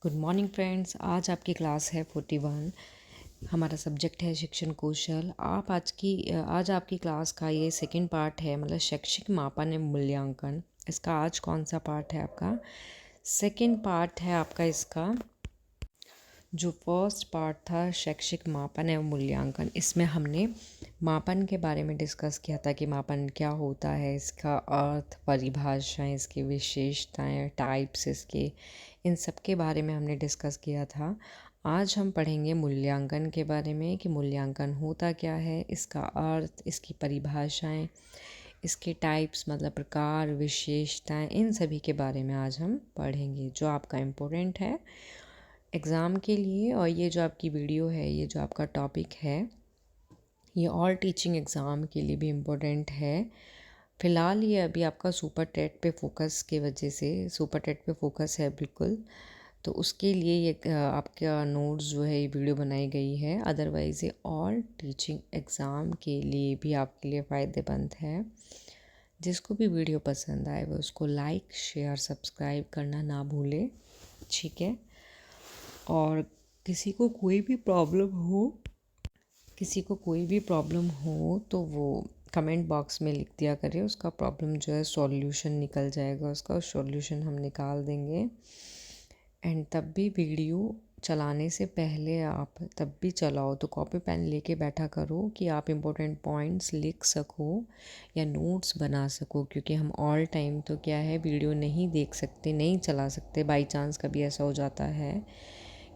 Good morning friends. आज आपकी class है 41। हमारा सब्जेक्ट है शिक्षण कौशल। आज आपकी क्लास का ये सेकंड पार्ट है, मतलब शैक्षिक मापन एवं मूल्यांकन। इसका आज कौन सा पार्ट है? आपका सेकंड पार्ट है आपका इसका। जो फर्स्ट पार्ट था शैक्षिक मापन एवं मूल्यांकन, इसमें हमने मापन के बारे में डिस्कस किया था कि मापन क्या होता है, इसका अर्थ, परिभाषाएं, इसकी विशेषताएं, टाइप्स इसके, इन सब के बारे में हमने डिस्कस किया था। आज हम पढ़ेंगे मूल्यांकन के बारे में कि मूल्यांकन होता क्या है, इसका अर्थ, इसकी परिभाषाएं, इसके टाइप्स मतलब प्रकार, विशेषताएं, इन सभी के बारे में आज हम पढ़ेंगे, जो आपका इम्पोर्टेंट है एग्ज़ाम के लिए। और ये जो आपकी वीडियो है, ये जो आपका टॉपिक है, ये ऑल टीचिंग एग्ज़ाम के लिए भी इम्पोर्टेंट है। फ़िलहाल ये अभी आपका सुपर टेट पे फोकस की वजह से, सुपर टेट पे फोकस है बिल्कुल, तो उसके लिए ये आपका नोट्स जो है ये वीडियो बनाई गई है। अदरवाइज़ ये ऑल टीचिंग एग्ज़ाम के लिए भी आपके लिए फ़ायदेमंद है। जिसको भी वीडियो पसंद आए वो उसको लाइक, शेयर, सब्सक्राइब करना ना भूले, ठीक है। और किसी को कोई भी प्रॉब्लम हो तो वो कमेंट बॉक्स में लिख दिया करें। उसका प्रॉब्लम जो है सॉल्यूशन निकल जाएगा, उसका सॉल्यूशन हम निकाल देंगे। एंड तब भी वीडियो चलाने से पहले आप तब भी चलाओ तो कॉपी पेन लेके बैठा करो कि आप इम्पोर्टेंट पॉइंट्स लिख सको या नोट्स बना सको, क्योंकि हम ऑल टाइम तो क्या है वीडियो नहीं देख सकते, नहीं चला सकते। बाई चांस कभी ऐसा हो जाता है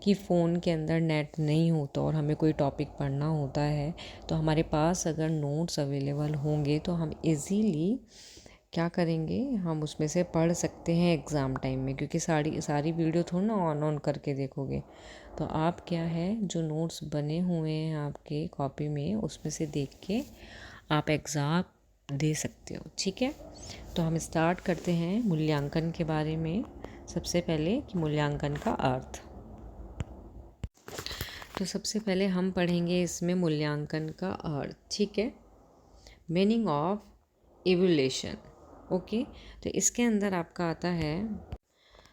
कि फ़ोन के अंदर नेट नहीं होता और हमें कोई टॉपिक पढ़ना होता है, तो हमारे पास अगर नोट्स अवेलेबल होंगे तो हम इजीली क्या करेंगे, हम उसमें से पढ़ सकते हैं एग्ज़ाम टाइम में। क्योंकि सारी वीडियो थोड़ा ना ऑन करके देखोगे, तो आप क्या है जो नोट्स बने हुए हैं आपके कॉपी में, उसमें से देख के आप एग्ज़ाम दे सकते हो, ठीक है। तो हम स्टार्ट करते हैं मूल्यांकन के बारे में। सबसे पहले कि मूल्यांकन का अर्थ, तो सबसे पहले हम पढ़ेंगे इसमें मूल्यांकन का अर्थ, ठीक है। Meaning of evaluation, okay. तो इसके अंदर आपका आता है,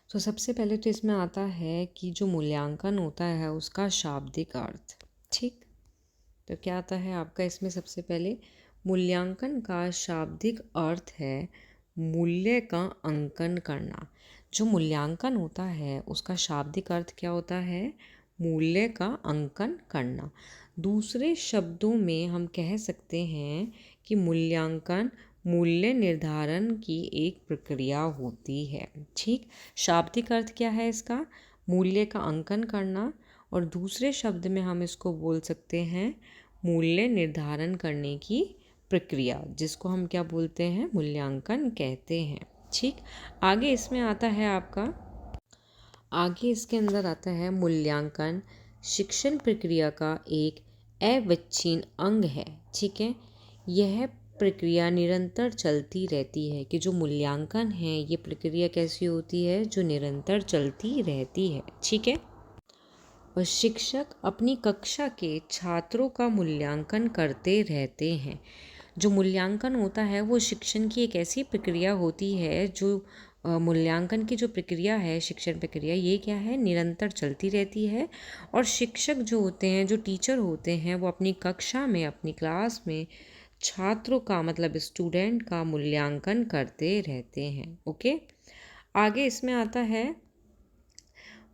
तो सबसे पहले तो इसमें आता है कि जो मूल्यांकन होता है उसका शाब्दिक अर्थ, ठीक। तो क्या आता है आपका इसमें? सबसे पहले मूल्यांकन का शाब्दिक अर्थ है मूल्य का अंकन करना। जो मूल्यांकन होता है उसका शाब्दिक अर्थ क्या होता है? मूल्य का अंकन करना। दूसरे शब्दों में हम कह सकते हैं कि मूल्यांकन मूल्य निर्धारण की एक प्रक्रिया होती है, ठीक। शाब्दिक अर्थ क्या है इसका? मूल्य का अंकन करना। और दूसरे शब्द में हम इसको बोल सकते हैं मूल्य निर्धारण करने की प्रक्रिया, जिसको हम क्या बोलते हैं? मूल्यांकन कहते हैं, ठीक। आगे इसमें आता है आपका, आगे इसके अंदर आता है मूल्यांकन शिक्षण प्रक्रिया का एक अविच्छिन्न अंग है, ठीक है। यह प्रक्रिया निरंतर चलती रहती है। कि जो मूल्यांकन है ये प्रक्रिया कैसी होती है? जो निरंतर चलती रहती है, ठीक है। और शिक्षक अपनी कक्षा के छात्रों का मूल्यांकन करते रहते हैं। जो मूल्यांकन होता है वो शिक्षण की एक ऐसी प्रक्रिया होती है जो मूल्यांकन की जो प्रक्रिया है, शिक्षण प्रक्रिया, ये क्या है? निरंतर चलती रहती है। और शिक्षक जो होते हैं, जो टीचर होते हैं, वो अपनी कक्षा में, अपनी क्लास में छात्रों का मतलब स्टूडेंट का मूल्यांकन करते रहते हैं, ओके। आगे इसमें आता है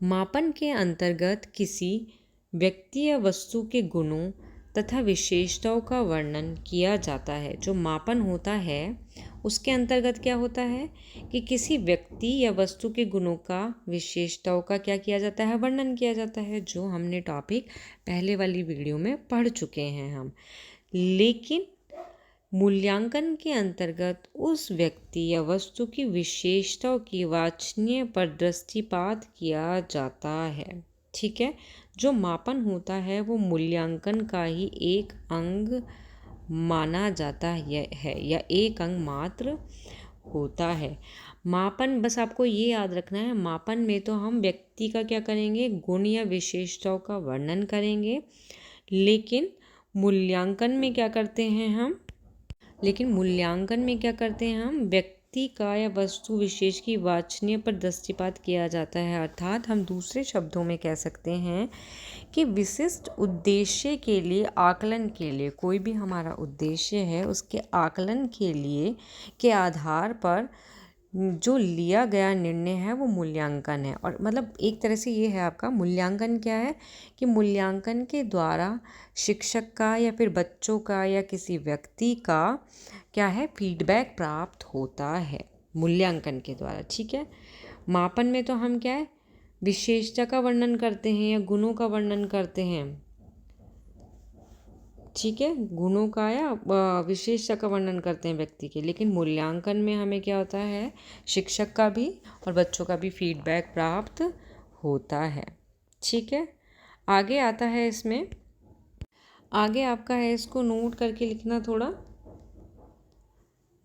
मापन के अंतर्गत किसी व्यक्ति या वस्तु के गुणों तथा विशेषताओं का वर्णन किया जाता है। जो मापन होता है उसके अंतर्गत क्या होता है कि किसी व्यक्ति या वस्तु के गुणों का, विशेषताओं का क्या किया जाता है? वर्णन किया जाता है, जो हमने टॉपिक पहले वाली वीडियो में पढ़ चुके हैं हम। लेकिन मूल्यांकन के अंतर्गत उस व्यक्ति या वस्तु की विशेषताओं की वांछनीय पर दृष्टिपात किया जाता है, ठीक है। जो मापन होता है वो मूल्यांकन का ही एक अंग माना जाता है या एक अंग मात्र होता है। मापन, बस आपको ये याद रखना है, मापन में तो हम व्यक्ति का क्या करेंगे? गुण या विशेषताओं का वर्णन करेंगे। लेकिन मूल्यांकन में क्या करते हैं हम? व्यक्ति का या वस्तु विशेष की वांछनीय पर दृष्टिपात किया जाता है। अर्थात हम दूसरे शब्दों में कह सकते हैं कि विशिष्ट उद्देश्य के लिए, आकलन के लिए, कोई भी हमारा उद्देश्य है उसके आकलन के लिए के आधार पर जो लिया गया निर्णय है वो मूल्यांकन है। और मतलब एक तरह से ये है आपका मूल्यांकन क्या है कि मूल्यांकन के द्वारा शिक्षक का या फिर बच्चों का या किसी व्यक्ति का क्या है, फीडबैक प्राप्त होता है मूल्यांकन के द्वारा। ठीक है। मापन में तो हम क्या है, विशेषता का वर्णन करते हैं या गुणों का वर्णन करते हैं। ठीक है, गुणों का या विशेषता का वर्णन करते हैं व्यक्ति के। लेकिन मूल्यांकन में हमें क्या होता है, शिक्षक का भी और बच्चों का भी फीडबैक प्राप्त होता है। ठीक है। आगे आता है, इसमें आगे आपका है, इसको नोट करके लिखना थोड़ा।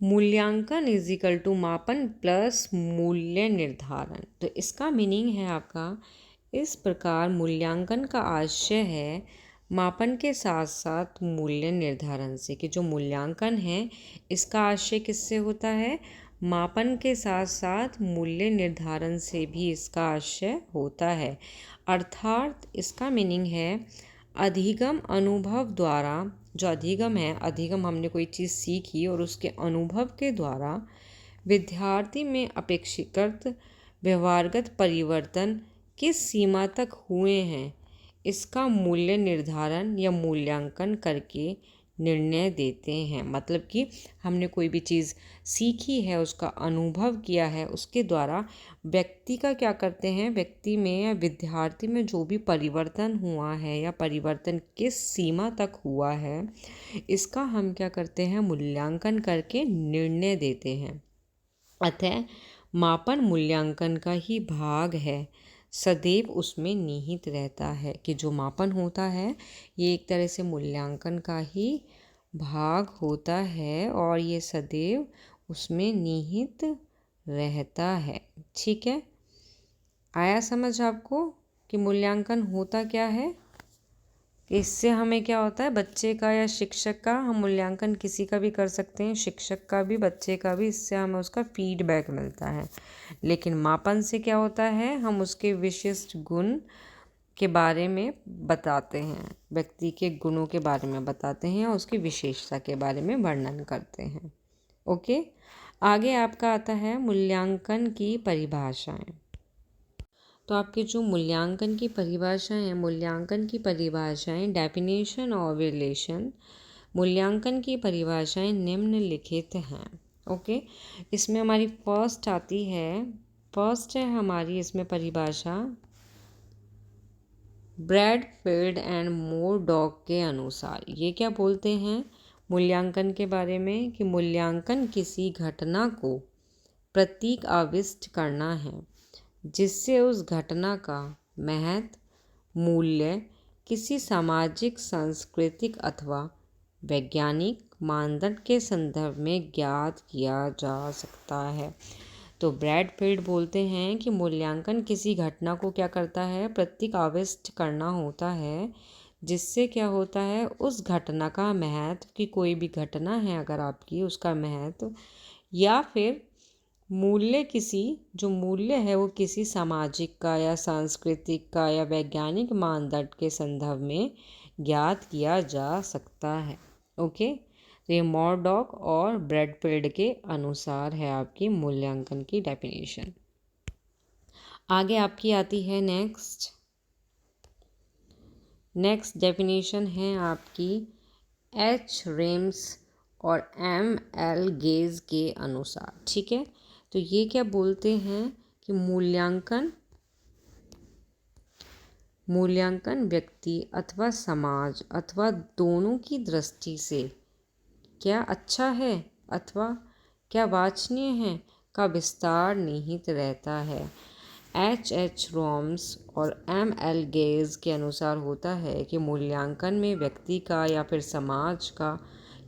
मूल्यांकन इज इक्वल टू मापन प्लस मूल्य निर्धारण। तो इसका मीनिंग है आपका इस प्रकार, मूल्यांकन का आशय है मापन के साथ साथ मूल्य निर्धारण से, कि जो मूल्यांकन है इसका आशय किससे होता है, मापन के साथ साथ मूल्य निर्धारण से भी इसका आशय होता है। अर्थात इसका मीनिंग है अधिगम अनुभव द्वारा, जो अधिगम है, अधिगम हमने कोई चीज़ सीखी और उसके अनुभव के द्वारा विद्यार्थी में अपेक्षित व्यवहारगत परिवर्तन किस सीमा तक हुए हैं, इसका मूल्य निर्धारण या मूल्यांकन करके निर्णय देते हैं। मतलब कि हमने कोई भी चीज़ सीखी है, उसका अनुभव किया है, उसके द्वारा व्यक्ति का क्या करते हैं, व्यक्ति में या विद्यार्थी में जो भी परिवर्तन हुआ है या परिवर्तन किस सीमा तक हुआ है, इसका हम क्या करते हैं, मूल्यांकन करके निर्णय देते हैं। अतः मापन मूल्यांकन का ही भाग है, सदैव उसमें निहित रहता है। कि जो मापन होता है ये एक तरह से मूल्यांकन का ही भाग होता है और ये सदैव उसमें निहित रहता है। ठीक है। आया समझ आपको कि मूल्यांकन होता क्या है। इससे हमें क्या होता है, बच्चे का या शिक्षक का, हम मूल्यांकन किसी का भी कर सकते हैं, शिक्षक का भी, बच्चे का भी, इससे हमें उसका फीडबैक मिलता है। लेकिन मापन से क्या होता है, हम उसके विशिष्ट गुण के बारे में बताते हैं, व्यक्ति के गुणों के बारे में बताते हैं और उसकी विशेषता के बारे में वर्णन करते हैं। ओके। आगे आपका आता है मूल्यांकन की परिभाषाएं। तो आपके जो मूल्यांकन की परिभाषाएं हैं, मूल्यांकन की परिभाषाएं, डेफिनेशन और रिलेशन, मूल्यांकन की परिभाषाएं निम्नलिखित हैं। ओके। इसमें हमारी फर्स्ट आती है, फर्स्ट है हमारी इसमें परिभाषा ब्रैडफील्ड एंड मोरडॉक के अनुसार। ये क्या बोलते हैं मूल्यांकन के बारे में, कि मूल्यांकन किसी घटना को प्रतीक आविष्ट करना है जिससे उस घटना का महत्व, मूल्य किसी सामाजिक, सांस्कृतिक अथवा वैज्ञानिक मानदंड के संदर्भ में ज्ञात किया जा सकता है। तो ब्रैडफील्ड बोलते हैं कि मूल्यांकन किसी घटना को क्या करता है, प्रतीक आविष्ट करना होता है जिससे क्या होता है, उस घटना का महत्व, कि कोई भी घटना है अगर आपकी, उसका महत्व या फिर मूल्य, किसी जो मूल्य है वो किसी सामाजिक का या सांस्कृतिक का या वैज्ञानिक मानदंड के संदर्भ में ज्ञात किया जा सकता है। ओके। तो ये मोरडॉक और ब्रैडफील्ड के अनुसार है आपकी मूल्यांकन की डेफिनेशन। आगे आपकी आती है नेक्स्ट डेफिनेशन है आपकी एच रेम्स और एम एल गेज के अनुसार। ठीक है। तो ये क्या बोलते हैं कि मूल्यांकन व्यक्ति अथवा समाज अथवा दोनों की दृष्टि से क्या अच्छा है अथवा क्या वांछनीय है का विस्तार निहित रहता है। एच रोम्स और एम एल गेज के अनुसार होता है कि मूल्यांकन में व्यक्ति का या फिर समाज का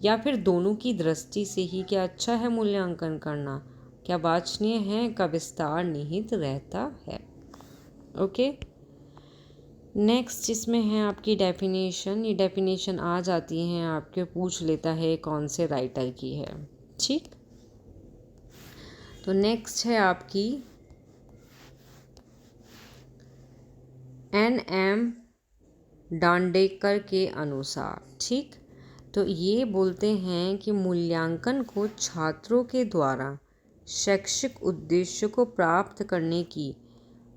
या फिर दोनों की दृष्टि से ही क्या अच्छा है मूल्यांकन करना, क्या वांछनीय है का विस्तार निहित रहता है। ओके। नेक्स्ट इसमें है आपकी डेफिनेशन। ये डेफिनेशन आ जाती हैं आपके, पूछ लेता है कौन से राइटर की है। ठीक। तो नेक्स्ट है आपकी NM डांडेकर के अनुसार। ठीक, तो ये बोलते हैं कि मूल्यांकन को छात्रों के द्वारा शैक्षिक उद्देश्य को प्राप्त करने की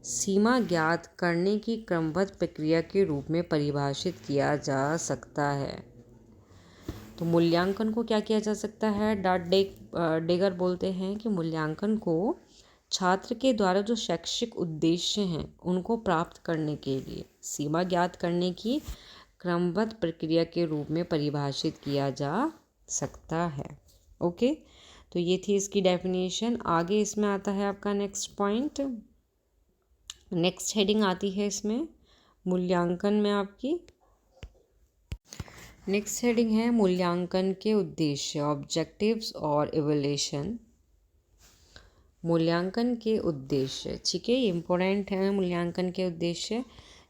सीमा ज्ञात करने की क्रमबद्ध प्रक्रिया के रूप में परिभाषित किया जा सकता है। तो मूल्यांकन को क्या किया जा सकता है? डांडेकर बोलते हैं कि मूल्यांकन को छात्र के द्वारा जो शैक्षिक उद्देश्य हैं उनको प्राप्त करने के लिए सीमा ज्ञात करने की क्रमबद्ध प्रक्रिया के रूप में परिभाषित किया जा सकता है। ओके, तो ये थी इसकी डेफिनेशन। आगे इसमें आता है आपका नेक्स्ट पॉइंट, नेक्स्ट हेडिंग आती है इसमें मूल्यांकन में आपकी नेक्स्ट हेडिंग है मूल्यांकन के उद्देश्य, ऑब्जेक्टिव्स और इवैल्यूएशन। मूल्यांकन के उद्देश्य, ठीक है, ये इम्पोर्टेंट है मूल्यांकन के उद्देश्य,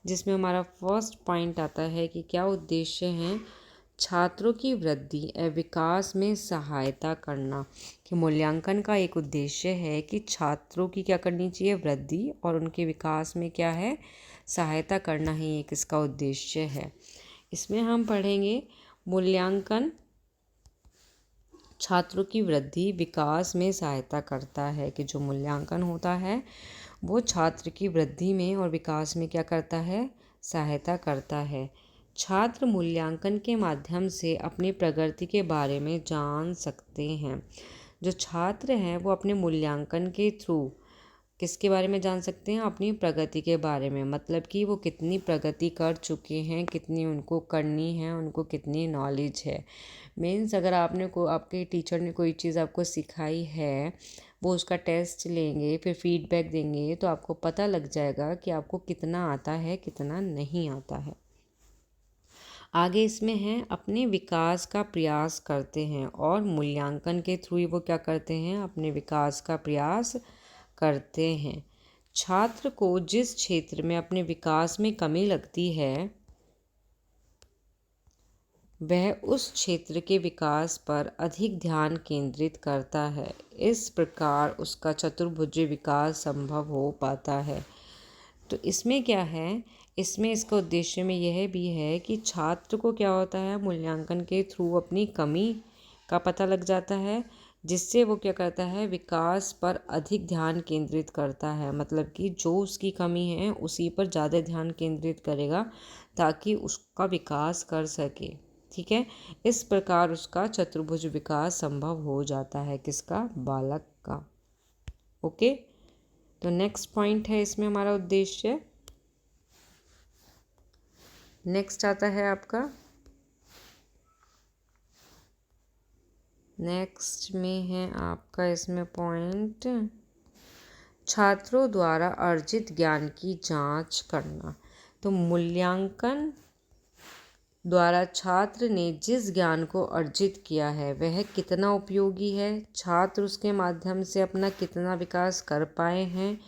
जिसमें हमारा फर्स्ट पॉइंट आता है कि क्या उद्देश्य हैं? छात्रों की वृद्धि एवं विकास में सहायता करना। कि मूल्यांकन का एक उद्देश्य है कि छात्रों की क्या करनी चाहिए? वृद्धि, और उनके विकास में क्या है? सहायता करना ही एक इसका उद्देश्य है। इसमें हम पढ़ेंगे मूल्यांकन छात्रों की वृद्धि विकास में सहायता करता है। कि जो मूल्यांकन होता है वो छात्र की वृद्धि में और विकास में क्या करता है? सहायता करता है। छात्र मूल्यांकन के माध्यम से अपनी प्रगति के बारे में जान सकते हैं। जो छात्र हैं वो अपने मूल्यांकन के थ्रू किसके बारे में जान सकते हैं? अपनी प्रगति के बारे में, मतलब कि वो कितनी प्रगति कर चुके हैं, कितनी उनको करनी है, उनको कितनी नॉलेज है। मीन्स अगर आपके टीचर ने कोई चीज़ आपको सिखाई है, वो उसका टेस्ट लेंगे, फिर फीडबैक देंगे, तो आपको पता लग जाएगा कि आपको कितना आता है, कितना नहीं आता है। आगे इसमें है अपने विकास का प्रयास करते हैं, और मूल्यांकन के थ्रू ही वो क्या करते हैं? अपने विकास का प्रयास करते हैं। छात्र को जिस क्षेत्र में अपने विकास में कमी लगती है वह उस क्षेत्र के विकास पर अधिक ध्यान केंद्रित करता है। इस प्रकार उसका चतुर्भुज विकास संभव हो पाता है। तो इसमें क्या है? इसमें इसका उद्देश्य में यह भी है कि छात्र को क्या होता है? मूल्यांकन के थ्रू अपनी कमी का पता लग जाता है, जिससे वो क्या करता है? विकास पर अधिक ध्यान केंद्रित करता है। मतलब कि जो उसकी कमी है उसी पर ज़्यादा ध्यान केंद्रित करेगा ताकि उसका विकास कर सके। ठीक है, इस प्रकार उसका चतुर्भुज विकास संभव हो जाता है। किसका? बालक का। ओके, तो नेक्स्ट पॉइंट है इसमें हमारा उद्देश्य। नेक्स्ट आता है आपका, नेक्स्ट में है आपका इसमें पॉइंट छात्रों द्वारा अर्जित ज्ञान की जांच करना। तो मूल्यांकन द्वारा छात्र ने जिस ज्ञान को अर्जित किया है वह कितना उपयोगी है, छात्र उसके माध्यम से अपना कितना विकास कर पाए हैं,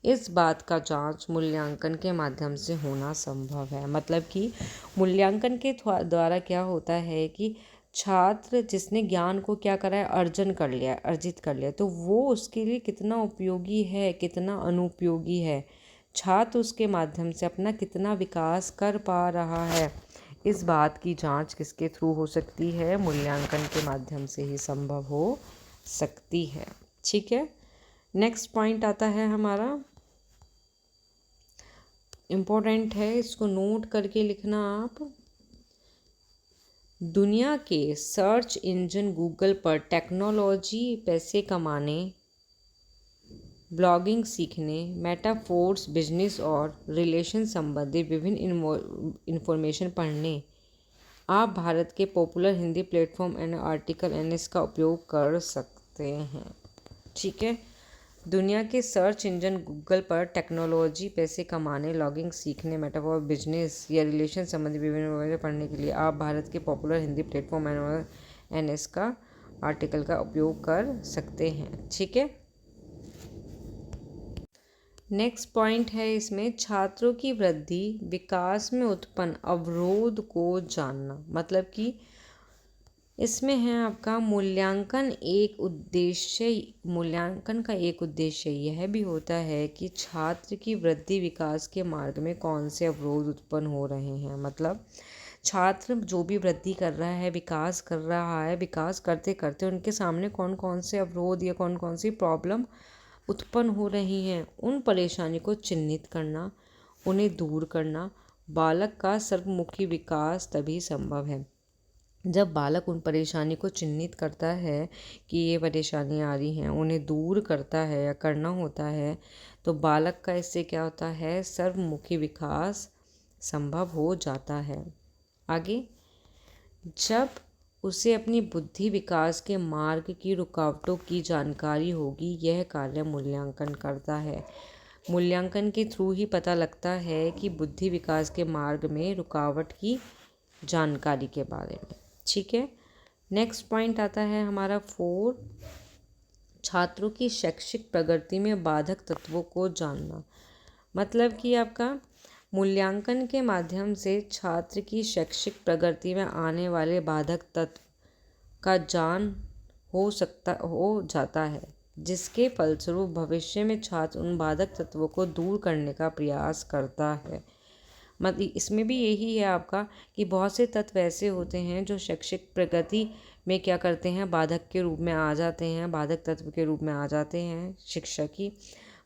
इस बात का जांच मूल्यांकन के माध्यम से होना संभव है। मतलब कि मूल्यांकन के द्वारा क्या होता है कि छात्र जिसने ज्ञान को क्या करा है? अर्जित कर लिया, तो वो उसके लिए कितना उपयोगी है, कितना अनुपयोगी है, छात्र उसके माध्यम से अपना कितना विकास कर पा रहा है, इस बात की जांच किसके थ्रू हो सकती है? मूल्यांकन के माध्यम से ही संभव हो सकती है। ठीक है, नेक्स्ट पॉइंट आता है हमारा, इम्पोर्टेंट है, इसको नोट करके लिखना आप। दुनिया के सर्च इंजन गूगल पर टेक्नोलॉजी, पैसे कमाने, ब्लॉगिंग सीखने, मेटाफोर्स, बिजनेस और रिलेशन संबंधी विभिन्न इंफॉर्मेशन पढ़ने आप भारत के popular Hindi platform and article NS का उपयोग कर सकते हैं। ठीक है, दुनिया के सर्च इंजन गूगल पर टेक्नोलॉजी, पैसे कमाने, लॉगिंग सीखने, मेटाफोर, बिजनेस या रिलेशन संबंधी विभिन्न पढ़ने के लिए आप भारत के पॉपुलर हिंदी प्लेटफॉर्म एनएस का आर्टिकल का उपयोग कर सकते हैं। ठीक है, नेक्स्ट पॉइंट है इसमें छात्रों की वृद्धि विकास में उत्पन्न अवरोध को जानना। मतलब कि इसमें है आपका मूल्यांकन का एक उद्देश्य यह भी होता है कि छात्र की वृद्धि विकास के मार्ग में कौन से अवरोध उत्पन्न हो रहे हैं। मतलब छात्र जो भी वृद्धि कर रहा है, विकास कर रहा है, विकास करते करते उनके सामने कौन कौन से अवरोध या कौन कौन सी प्रॉब्लम उत्पन्न हो रही हैं, उन परेशानी को चिन्हित करना, उन्हें दूर करना। बालक का सर्वमुखी विकास तभी संभव है जब बालक उन परेशानी को चिन्हित करता है कि ये परेशानी आ रही हैं, उन्हें दूर करता है या करना होता है, तो बालक का इससे क्या होता है, सर्वमुखी विकास संभव हो जाता है। आगे, जब उसे अपनी बुद्धि विकास के मार्ग की रुकावटों की जानकारी होगी, यह कार्य मूल्यांकन करता है। मूल्यांकन के थ्रू ही पता लगता है कि बुद्धि विकास के मार्ग में रुकावट की जानकारी के बारे में। ठीक है, नेक्स्ट पॉइंट आता है हमारा 4, छात्रों की शैक्षिक प्रगति में बाधक तत्वों को जानना। मतलब कि आपका मूल्यांकन के माध्यम से छात्र की शैक्षिक प्रगति में आने वाले बाधक तत्व का ज्ञान हो जाता है, जिसके फलस्वरूप भविष्य में छात्र उन बाधक तत्वों को दूर करने का प्रयास करता है। मतलब इसमें भी यही है आपका कि बहुत से तत्व ऐसे होते हैं जो शैक्षिक प्रगति में क्या करते हैं, बाधक के रूप में आ जाते हैं, बाधक तत्व के रूप में आ जाते हैं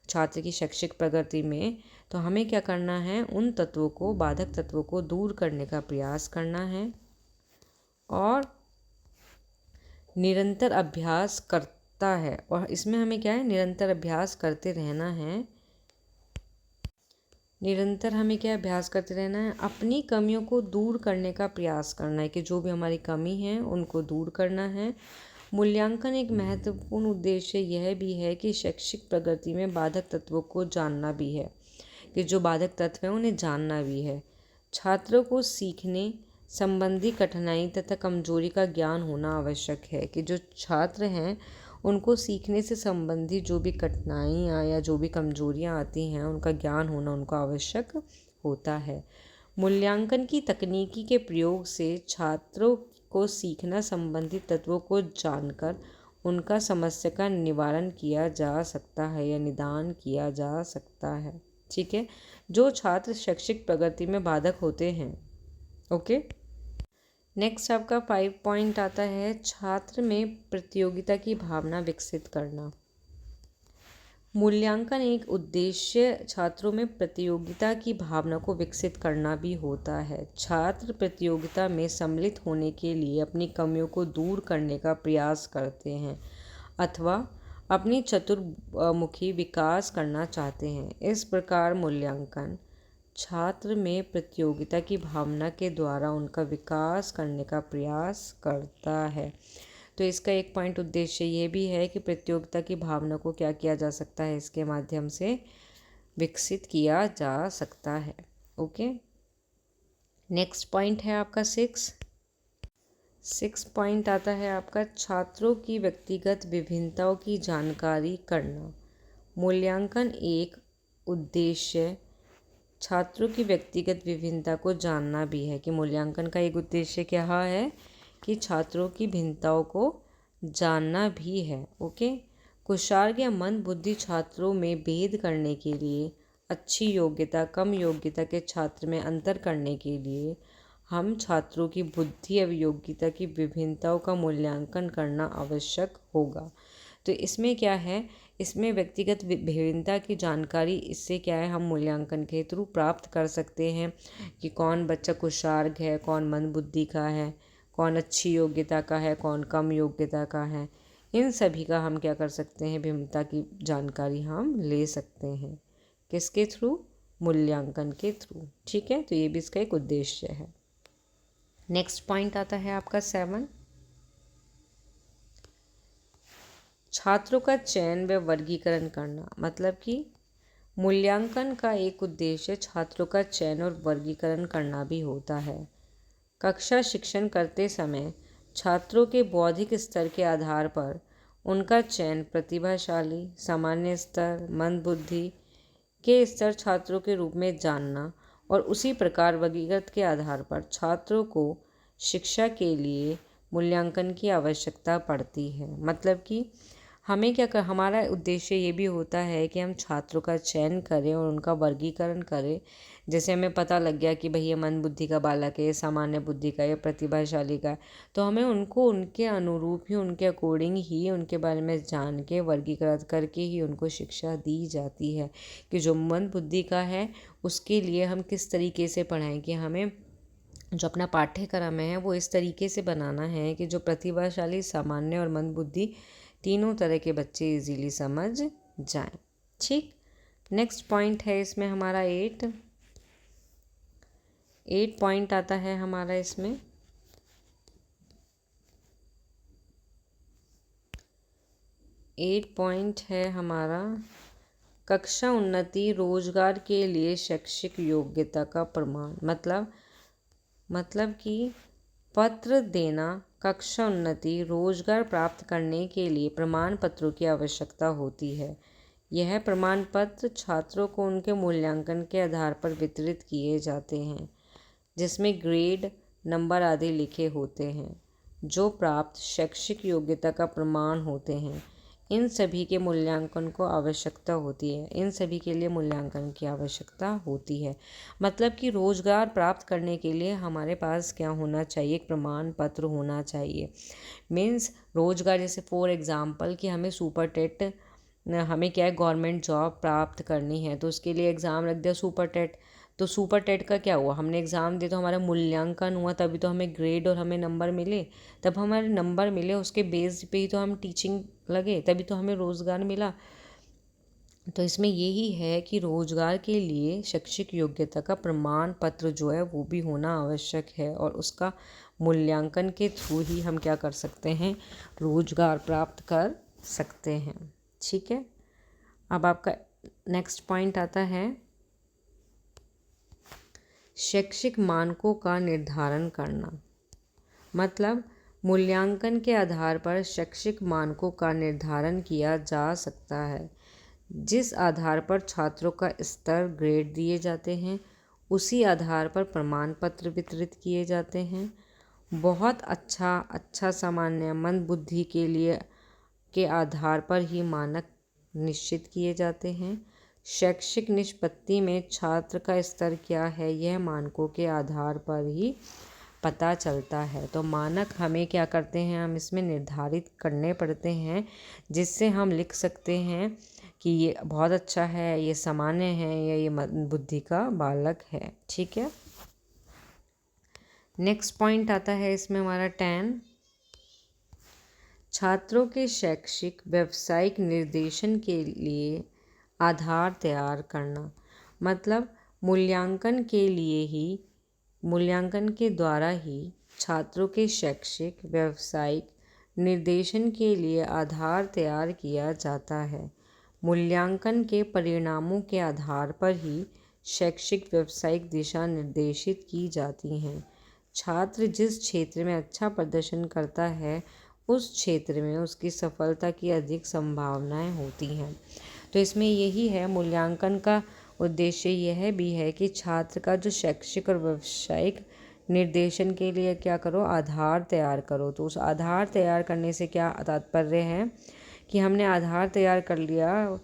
छात्र की शैक्षिक प्रगति में। तो हमें क्या करना है, उन तत्वों को, बाधक तत्वों को दूर करने का प्रयास करना है और निरंतर अभ्यास करता है। और इसमें हमें क्या है, निरंतर अभ्यास करते रहना है। निरंतर हमें क्या अभ्यास करते रहना है, अपनी कमियों को दूर करने का प्रयास करना है कि जो भी हमारी कमी है उनको दूर करना है। मूल्यांकन एक महत्वपूर्ण उद्देश्य यह भी है कि शैक्षिक प्रगति में बाधक तत्वों को जानना भी है, कि जो बाधक तत्व हैं उन्हें जानना भी है। छात्रों को सीखने संबंधी कठिनाई तथा कमजोरी का ज्ञान होना आवश्यक है, कि जो छात्र हैं उनको सीखने से संबंधित जो भी कठिनाइयाँ या जो भी कमजोरियाँ आती हैं उनका ज्ञान होना उनको आवश्यक होता है। मूल्यांकन की तकनीकी के प्रयोग से छात्रों को सीखना संबंधित तत्वों को जानकर उनका समस्या का निवारण किया जा सकता है या निदान किया जा सकता है। ठीक है, जो छात्र शैक्षिक प्रगति में बाधक होते हैं। ओके, नेक्स्ट आपका 5 पॉइंट आता है, छात्र में प्रतियोगिता की भावना विकसित करना। मूल्यांकन एक उद्देश्य छात्रों में प्रतियोगिता की भावना को विकसित करना भी होता है। छात्र प्रतियोगिता में सम्मिलित होने के लिए अपनी कमियों को दूर करने का प्रयास करते हैं अथवा अपनी चतुर्मुखी विकास करना चाहते हैं। इस प्रकार मूल्यांकन छात्र में प्रतियोगिता की भावना के द्वारा उनका विकास करने का प्रयास करता है। तो इसका एक पॉइंट उद्देश्य ये भी है कि प्रतियोगिता की भावना को क्या किया जा सकता है, इसके माध्यम से विकसित किया जा सकता है। ओके, नेक्स्ट पॉइंट है आपका 6 पॉइंट आता है आपका, छात्रों की व्यक्तिगत विभिन्नताओं की जानकारी करना। मूल्यांकन एक उद्देश्य छात्रों की व्यक्तिगत विभिन्नता को जानना भी है, कि मूल्यांकन का एक उद्देश्य क्या है कि छात्रों की भिन्नताओं को जानना भी है। ओके, कुशार्ग या मंद बुद्धि छात्रों में भेद करने के लिए, अच्छी योग्यता कम योग्यता के छात्र में अंतर करने के लिए हम छात्रों की बुद्धि एवं योग्यता की विभिन्नताओं का मूल्यांकन करना आवश्यक होगा। तो इसमें क्या है, इसमें व्यक्तिगत विभिन्नता की जानकारी, इससे क्या है, हम मूल्यांकन के थ्रू प्राप्त कर सकते हैं कि कौन बच्चा कुशार्ग है, कौन मंद बुद्धि का है, कौन अच्छी योग्यता का है, कौन कम योग्यता का है। इन सभी का हम क्या कर सकते हैं, भिन्नता की जानकारी हम ले सकते हैं। किसके थ्रू, मूल्यांकन के थ्रू। ठीक है, तो ये भी इसका एक उद्देश्य है। नेक्स्ट पॉइंट आता है आपका 7, छात्रों का चयन व वर्गीकरण करना। मतलब कि मूल्यांकन का एक उद्देश्य छात्रों का चयन और वर्गीकरण करना भी होता है। कक्षा शिक्षण करते समय छात्रों के बौद्धिक स्तर के आधार पर उनका चयन प्रतिभाशाली, सामान्य स्तर, मंदबुद्धि के स्तर छात्रों के रूप में जानना और उसी प्रकार वर्गीकृत के आधार पर छात्रों को शिक्षा के लिए मूल्यांकन की आवश्यकता पड़ती है। मतलब कि हमें हमारा उद्देश्य ये भी होता है कि हम छात्रों का चयन करें और उनका वर्गीकरण करें। जैसे हमें पता लग गया कि भाई ये मंद बुद्धि का बालक है, ये सामान्य बुद्धि का, ये प्रतिभाशाली का है, तो हमें उनको उनके अनुरूप ही, उनके अकॉर्डिंग ही उनके बारे में जान के वर्गीकृत करके ही उनको शिक्षा दी जाती है कि जो मंद बुद्धि का है उसके लिए हम किस तरीके से पढ़ाएं। कि हमें जो अपना पाठ्यक्रम है वो इस तरीके से बनाना है कि जो प्रतिभाशाली, सामान्य और मंद बुद्धि तीनों तरह के बच्चे इजीली समझ जाएं। ठीक, नेक्स्ट पॉइंट है इसमें हमारा 8 पॉइंट आता है हमारा इसमें। 8 पॉइंट है हमारा कक्षा उन्नति रोजगार के लिए शैक्षिक योग्यता का प्रमाण। मतलब कि पत्र देना कक्षा उन्नति रोजगार प्राप्त करने के लिए प्रमाण पत्रों की आवश्यकता होती है। यह प्रमाण पत्र छात्रों को उनके मूल्यांकन के आधार पर वितरित किए जाते हैं, जिसमें ग्रेड, नंबर आदि लिखे होते हैं, जो प्राप्त शैक्षिक योग्यता का प्रमाण होते हैं। इन सभी के मूल्यांकन को आवश्यकता होती है, इन सभी के लिए मूल्यांकन की आवश्यकता होती है। मतलब कि रोजगार प्राप्त करने के लिए हमारे पास क्या होना चाहिए, एक प्रमाण पत्र होना चाहिए। मीन्स रोजगार, जैसे फॉर एग्ज़ाम्पल कि हमें सुपर टेट, हमें क्या है गवर्नमेंट जॉब प्राप्त करनी है, तो उसके लिए एग्ज़ाम रख दिया सुपर टेट। तो सुपर टेट का क्या हुआ, हमने एग्ज़ाम दिया तो हमारा मूल्यांकन हुआ, तभी तो हमें ग्रेड और हमें नंबर मिले। तब हमारे नंबर मिले, उसके बेस पे ही तो हम टीचिंग लगे, तभी तो हमें रोज़गार मिला। तो इसमें यही है कि रोज़गार के लिए शैक्षिक योग्यता का प्रमाण पत्र जो है वो भी होना आवश्यक है, और उसका मूल्यांकन के थ्रू ही हम क्या कर सकते हैं, रोज़गार प्राप्त कर सकते हैं। ठीक है, अब आपका नेक्स्ट पॉइंट आता है शैक्षिक मानकों का निर्धारण करना। मतलब मूल्यांकन के आधार पर शैक्षिक मानकों का निर्धारण किया जा सकता है, जिस आधार पर छात्रों का स्तर, ग्रेड दिए जाते हैं, उसी आधार पर प्रमाण पत्र वितरित किए जाते हैं। बहुत अच्छा सामान्य, मंद बुद्धि के लिए के आधार पर ही मानक निश्चित किए जाते हैं। शैक्षिक निष्पत्ति में छात्र का स्तर क्या है, यह मानकों के आधार पर ही पता चलता है। तो मानक हमें क्या करते हैं, हम इसमें निर्धारित करने पड़ते हैं, जिससे हम लिख सकते हैं कि ये बहुत अच्छा है, ये सामान्य है, या ये बुद्धि का बालक है। ठीक है, नेक्स्ट पॉइंट आता है इसमें हमारा 10, छात्रों के शैक्षिक व्यावसायिक निर्देशन के लिए आधार तैयार करना। मतलब मूल्यांकन के द्वारा ही छात्रों के शैक्षिक व्यावसायिक निर्देशन के लिए आधार तैयार किया जाता है। मूल्यांकन के परिणामों के आधार पर ही शैक्षिक व्यावसायिक दिशा निर्देशित की जाती हैं। छात्र जिस क्षेत्र में अच्छा प्रदर्शन करता है, उस क्षेत्र में उसकी सफलता की अधिक संभावनाएं होती हैं। तो इसमें यही है, मूल्यांकन का उद्देश्य यह भी है कि छात्र का जो शैक्षिक और व्यावसायिक निर्देशन के लिए क्या करो, आधार तैयार करो। तो उस आधार तैयार करने से क्या तात्पर्य है कि हमने आधार तैयार कर लिया,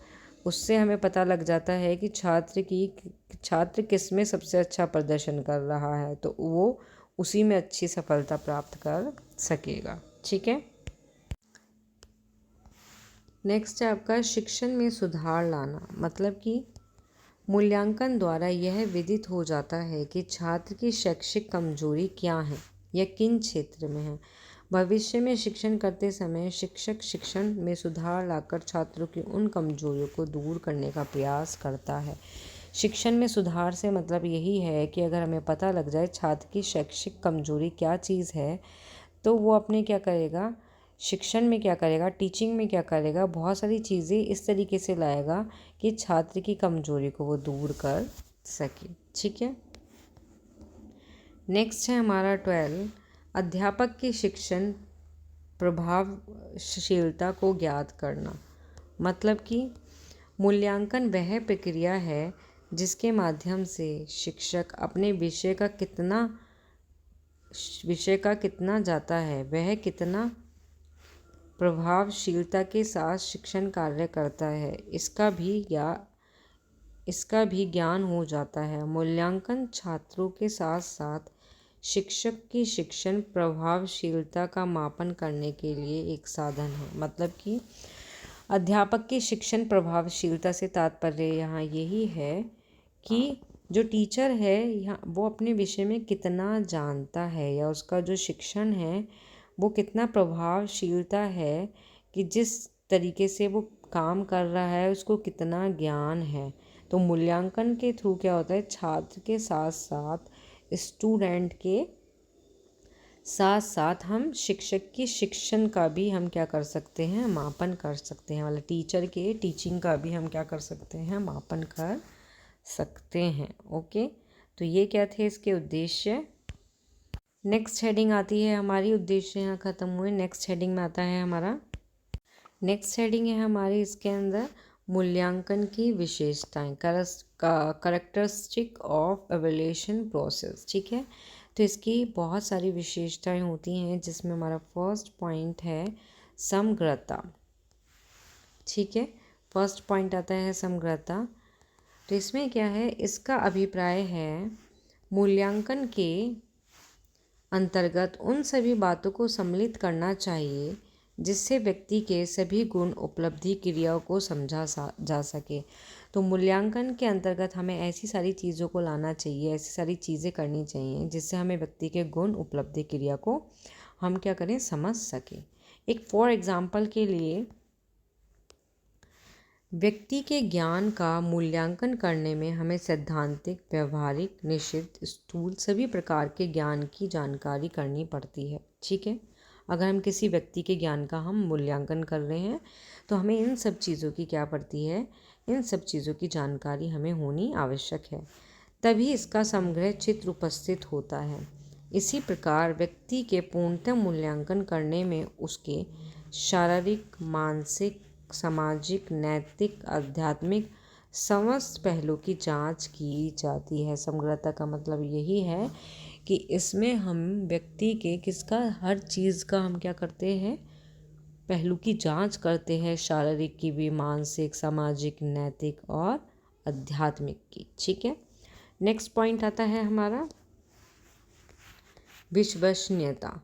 उससे हमें पता लग जाता है कि छात्र किस में सबसे अच्छा प्रदर्शन कर रहा है, तो वो उसी में अच्छी सफलता प्राप्त कर सकेगा। ठीक है, नेक्स्ट है आपका शिक्षण में सुधार लाना। मतलब कि मूल्यांकन द्वारा यह विदित हो जाता है कि छात्र की शैक्षिक कमजोरी क्या है या किन क्षेत्र में है। भविष्य में शिक्षण करते समय शिक्षक शिक्षण में सुधार लाकर छात्रों की उन कमजोरियों को दूर करने का प्रयास करता है। शिक्षण में सुधार से मतलब यही है कि अगर हमें पता लग जाए छात्र की शैक्षिक कमजोरी क्या चीज़ है, तो वो अपने क्या करेगा, शिक्षण में क्या करेगा, टीचिंग में क्या करेगा, बहुत सारी चीज़ें इस तरीके से लाएगा कि छात्र की कमजोरी को वो दूर कर सके। ठीक है, नेक्स्ट है हमारा 12, अध्यापक की शिक्षण प्रभावशीलता को ज्ञात करना। मतलब कि मूल्यांकन वह प्रक्रिया है जिसके माध्यम से शिक्षक अपने विषय का कितना विषय का कितना जाता है, वह कितना प्रभावशीलता के साथ शिक्षण कार्य करता है, इसका भी ज्ञान हो जाता है। मूल्यांकन छात्रों के साथ साथ शिक्षक की शिक्षण प्रभावशीलता का मापन करने के लिए एक साधन है। मतलब कि अध्यापक की शिक्षण प्रभावशीलता से तात्पर्य यहाँ यही है कि जो टीचर है यहाँ वो अपने विषय में कितना जानता है, या उसका जो शिक्षण है वो कितना प्रभावशीलता है, कि जिस तरीके से वो काम कर रहा है उसको कितना ज्ञान है। तो मूल्यांकन के थ्रू क्या होता है, छात्र के साथ साथ स्टूडेंट के साथ साथ हम शिक्षक की शिक्षण का भी हम क्या कर सकते हैं, मापन कर सकते हैं। मतलब टीचर के टीचिंग का भी हम क्या कर सकते हैं, मापन कर सकते हैं। ओके, तो ये क्या थे इसके उद्देश्य। नेक्स्ट हेडिंग आती है हमारी, उद्देश्य यहाँ ख़त्म हुए। नेक्स्ट हेडिंग में आता है हमारा, नेक्स्ट हेडिंग है हमारी इसके अंदर मूल्यांकन की विशेषताएं, करैक्टरिस्टिक ऑफ एवैल्यूएशन प्रोसेस। ठीक है, तो इसकी बहुत सारी विशेषताएं होती हैं, जिसमें हमारा फर्स्ट पॉइंट है समग्रता। ठीक है, फर्स्ट पॉइंट आता है समग्रता। तो इसमें क्या है, इसका अभिप्राय है मूल्यांकन के अंतर्गत उन सभी बातों को सम्मिलित करना चाहिए जिससे व्यक्ति के सभी गुण उपलब्धि क्रियाओं को समझा जा सके। तो मूल्यांकन के अंतर्गत हमें ऐसी सारी चीज़ों को लाना चाहिए, ऐसी सारी चीज़ें करनी चाहिए जिससे हमें व्यक्ति के गुण उपलब्धि क्रिया को हम क्या करें, समझ सकें। एक फॉर एग्जाम्पल के लिए, व्यक्ति के ज्ञान का मूल्यांकन करने में हमें सैद्धांतिक, व्यवहारिक, निश्चित, स्थूल सभी प्रकार के ज्ञान की जानकारी करनी पड़ती है। ठीक है, अगर हम किसी व्यक्ति के ज्ञान का हम मूल्यांकन कर रहे हैं तो हमें इन सब चीज़ों की क्या पड़ती है, इन सब चीज़ों की जानकारी हमें होनी आवश्यक है, तभी इसका समग्र चित्र उपस्थित होता है। इसी प्रकार व्यक्ति के पूर्णतः मूल्यांकन करने में उसके शारीरिक, मानसिक, सामाजिक, नैतिक, आध्यात्मिक समस्त पहलू की जांच की जाती है। समग्रता का मतलब यही है कि इसमें हम व्यक्ति के किसका, हर चीज़ का हम क्या करते हैं, पहलू की जांच करते हैं, शारीरिक की भी, मानसिक, सामाजिक, नैतिक और आध्यात्मिक की। ठीक है, नेक्स्ट पॉइंट आता है हमारा विश्वसनीयता।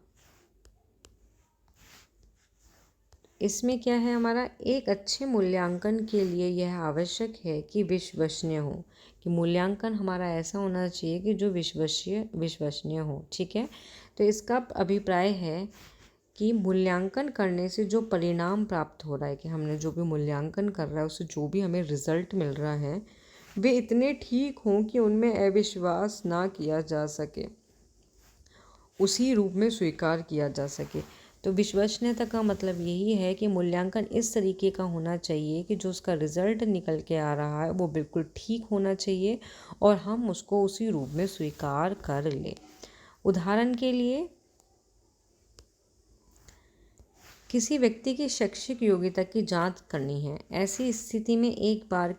इसमें क्या है हमारा, एक अच्छे मूल्यांकन के लिए यह आवश्यक है कि विश्वसनीय हो, कि मूल्यांकन हमारा ऐसा होना चाहिए कि जो विश्वसनीय हो। ठीक है, तो इसका अभिप्राय है कि मूल्यांकन करने से जो परिणाम प्राप्त हो रहा है, कि हमने जो भी मूल्यांकन कर रहा है उससे जो भी हमें रिजल्ट मिल रहा है वे इतने ठीक हों कि उनमें अविश्वास ना किया जा सके, उसी रूप में स्वीकार किया जा सके। तो विश्वसनीयता का मतलब यही है कि मूल्यांकन इस तरीके का होना चाहिए कि जो उसका रिजल्ट निकल के आ रहा है वो बिल्कुल ठीक होना चाहिए और हम उसको उसी रूप में स्वीकार कर लें। उदाहरण के लिए, किसी व्यक्ति की शैक्षिक योग्यता की जांच करनी है। ऐसी स्थिति में एक बार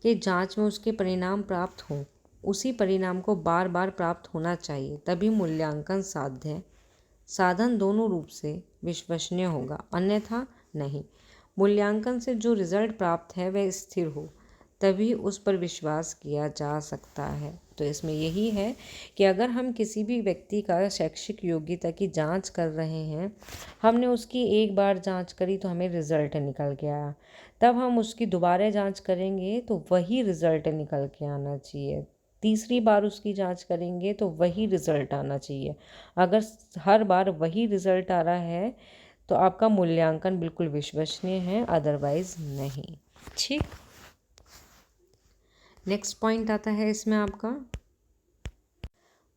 के जांच में उसके परिणाम प्राप्त हों, उसी परिणाम को बार बार प्राप्त होना चाहिए, तभी मूल्यांकन साध्य है। साधन दोनों रूप से विश्वसनीय होगा, अन्यथा नहीं। मूल्यांकन से जो रिजल्ट प्राप्त है वह स्थिर हो, तभी उस पर विश्वास किया जा सकता है। तो इसमें यही है कि अगर हम किसी भी व्यक्ति का शैक्षिक योग्यता की जांच कर रहे हैं, हमने उसकी एक बार जांच करी तो हमें रिजल्ट निकल के आया, तब हम उसकी दोबारा जांच करेंगे तो वही रिजल्ट निकल के आना चाहिए, तीसरी बार उसकी जांच करेंगे तो वही रिज़ल्ट आना चाहिए। अगर हर बार वही रिज़ल्ट आ रहा है तो आपका मूल्यांकन बिल्कुल विश्वसनीय है, अदरवाइज नहीं। ठीक, नेक्स्ट पॉइंट आता है इसमें आपका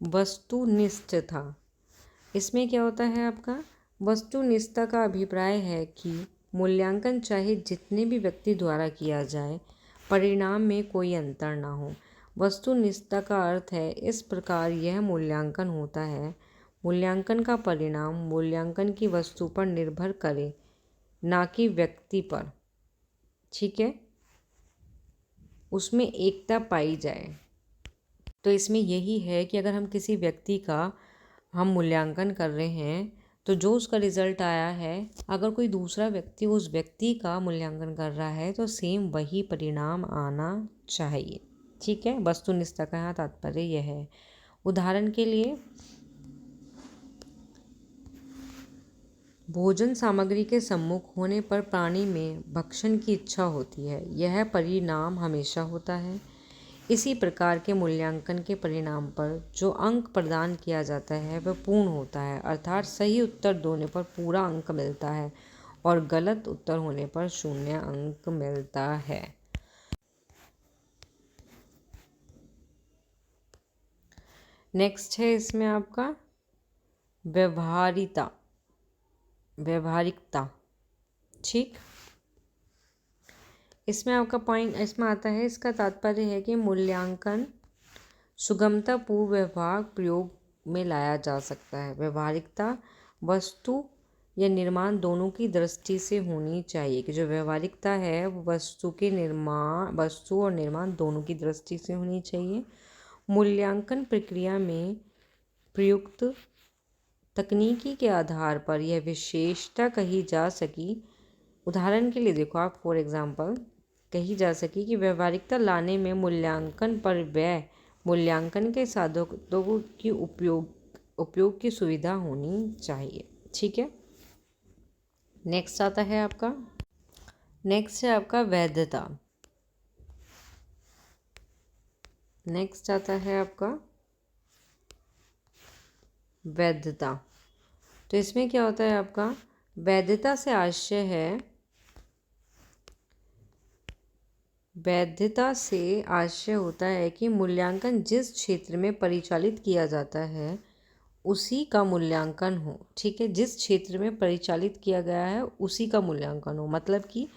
वस्तुनिष्ठता। इसमें क्या होता है आपका, वस्तुनिष्ठता का अभिप्राय है कि मूल्यांकन चाहे जितने भी व्यक्ति द्वारा किया जाए, परिणाम में कोई अंतर ना हो। वस्तुनिष्ठता का अर्थ है इस प्रकार यह मूल्यांकन होता है, मूल्यांकन का परिणाम मूल्यांकन की वस्तु पर निर्भर करे, ना कि व्यक्ति पर। ठीक है, उसमें एकता पाई जाए। तो इसमें यही है कि अगर हम किसी व्यक्ति का हम मूल्यांकन कर रहे हैं तो जो उसका रिजल्ट आया है, अगर कोई दूसरा व्यक्ति उस व्यक्ति का मूल्यांकन कर रहा है तो सेम वही परिणाम आना चाहिए। ठीक है, वस्तुनिष्ठता का यहाँ तात्पर्य यह है। उदाहरण के लिए, भोजन सामग्री के सम्मुख होने पर प्राणी में भक्षण की इच्छा होती है, यह परिणाम हमेशा होता है। इसी प्रकार के मूल्यांकन के परिणाम पर जो अंक प्रदान किया जाता है वह पूर्ण होता है, अर्थात सही उत्तर देने पर पूरा अंक मिलता है और गलत उत्तर होने पर 0 अंक मिलता है। नेक्स्ट है इसमें आपका व्यवहारिकता। ठीक, इसमें आपका पॉइंट इसमें आता है, इसका तात्पर्य है कि मूल्यांकन सुगमतापूर्व व्यवहार प्रयोग में लाया जा सकता है। व्यवहारिकता वस्तु या निर्माण दोनों की दृष्टि से होनी चाहिए, कि जो व्यवहारिकता है वो वस्तु और निर्माण दोनों की दृष्टि से होनी चाहिए। मूल्यांकन प्रक्रिया में प्रयुक्त तकनीकी के आधार पर यह विशेषता कही जा सकी। उदाहरण के लिए देखो आप, फॉर एग्जांपल कही जा सकी कि व्यवहारिकता लाने में मूल्यांकन पर व्यय मूल्यांकन के साधनों की उपयोग की सुविधा होनी चाहिए। ठीक है, नेक्स्ट है आपका वैधता। नेक्स्ट आता है आपका वैधता। तो इसमें क्या होता है आपका, वैधता से आशय है, वैधता से आशय होता है कि मूल्यांकन जिस क्षेत्र में परिचालित किया जाता है उसी का मूल्यांकन हो। ठीक है, जिस क्षेत्र में परिचालित किया गया है उसी का मूल्यांकन हो। मतलब कि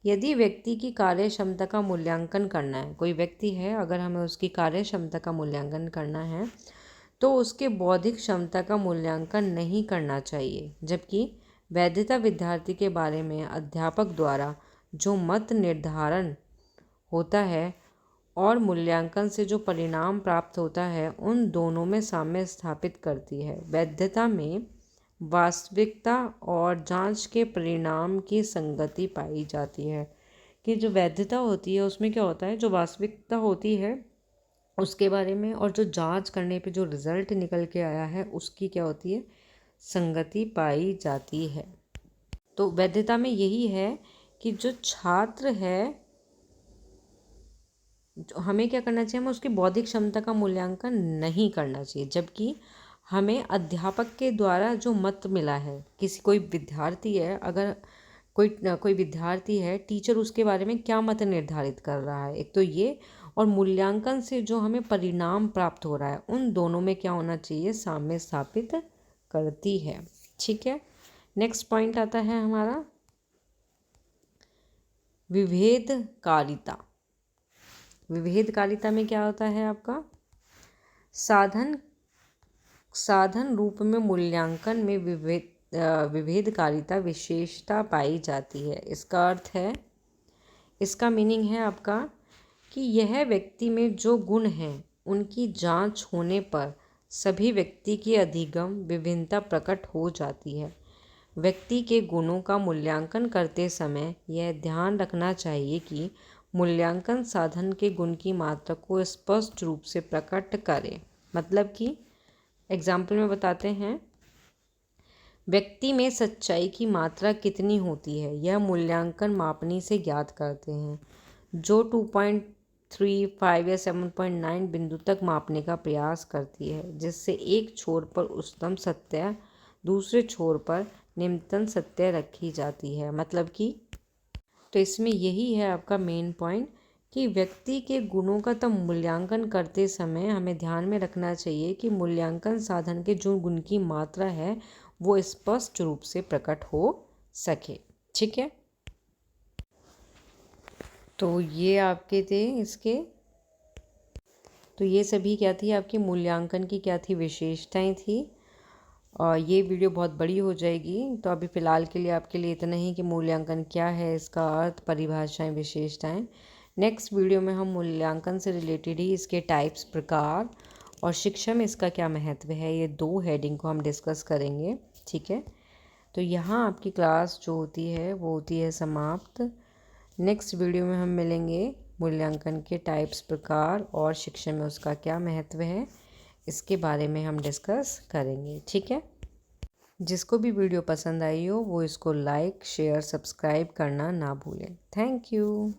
यदि व्यक्ति की कार्य क्षमता का मूल्यांकन करना है, कोई व्यक्ति है, अगर हमें उसकी कार्य क्षमता का मूल्यांकन करना है तो उसके बौद्धिक क्षमता का मूल्यांकन नहीं करना चाहिए। जबकि वैधता विद्यार्थी के बारे में अध्यापक द्वारा जो मत निर्धारण होता है और मूल्यांकन से जो परिणाम प्राप्त होता है उन दोनों में साम्य स्थापित करती है। वैधता में वास्तविकता और जांच के परिणाम की संगति पाई जाती है। कि जो वैधता होती है उसमें क्या होता है, जो वास्तविकता होती है उसके बारे में और जो जांच करने पे जो रिजल्ट निकल के आया है उसकी क्या होती है, संगति पाई जाती है। तो वैधता में यही है कि जो छात्र है, हमें क्या करना चाहिए, हमें उसकी बौद्धिक क्षमता का मूल्यांकन नहीं करना चाहिए। जबकि हमें अध्यापक के द्वारा जो मत मिला है, कोई विद्यार्थी है, अगर कोई विद्यार्थी है, टीचर उसके बारे में क्या मत निर्धारित कर रहा है, एक तो ये, और मूल्यांकन से जो हमें परिणाम प्राप्त हो रहा है उन दोनों में क्या होना चाहिए, साम्य स्थापित करती है। ठीक है, नेक्स्ट पॉइंट आता है हमारा विभेदकारिता। विभेदकारिता में क्या होता है आपका, साधन रूप में मूल्यांकन में विभेदकारिता विशेषता पाई जाती है। इसका अर्थ है, इसका मीनिंग है आपका कि यह व्यक्ति में जो गुण हैं उनकी जांच होने पर सभी व्यक्ति की अधिगम विभिन्नता प्रकट हो जाती है। व्यक्ति के गुणों का मूल्यांकन करते समय यह ध्यान रखना चाहिए कि मूल्यांकन साधन के गुण की मात्रा को स्पष्ट रूप से प्रकट करे। मतलब कि एग्जाम्पल में बताते हैं, व्यक्ति में सच्चाई की मात्रा कितनी होती है यह मूल्यांकन मापनी से ज्ञात करते हैं, जो 2.35 या 7.9 बिंदु तक मापने का प्रयास करती है, जिससे एक छोर पर उच्चतम सत्य दूसरे छोर पर निम्नतम सत्य रखी जाती है। मतलब कि तो इसमें यही है आपका मेन पॉइंट कि व्यक्ति के गुणों का तब मूल्यांकन करते समय हमें ध्यान में रखना चाहिए कि मूल्यांकन साधन के जो गुण की मात्रा है वो स्पष्ट रूप से प्रकट हो सके। ठीक है, तो ये आपके थे इसके, तो ये सभी क्या थी आपकी मूल्यांकन की क्या थी, विशेषताएं थी। और ये वीडियो बहुत बड़ी हो जाएगी, तो अभी फ़िलहाल के लिए आपके लिए इतना ही कि मूल्यांकन क्या है, इसका अर्थ, परिभाषाएं, विशेषताएं। नेक्स्ट वीडियो में हम मूल्यांकन से रिलेटेड ही इसके टाइप्स, प्रकार और शिक्षा में इसका क्या महत्व है, ये 2 हेडिंग को हम डिस्कस करेंगे। ठीक है, तो यहाँ आपकी क्लास जो होती है वो होती है समाप्त। नेक्स्ट वीडियो में हम मिलेंगे, मूल्यांकन के टाइप्स, प्रकार और शिक्षा में उसका क्या महत्व है, इसके बारे में हम डिस्कस करेंगे। ठीक है, जिसको भी वीडियो पसंद आई हो वो इसको लाइक, शेयर, सब्सक्राइब करना ना भूलें। Thank you.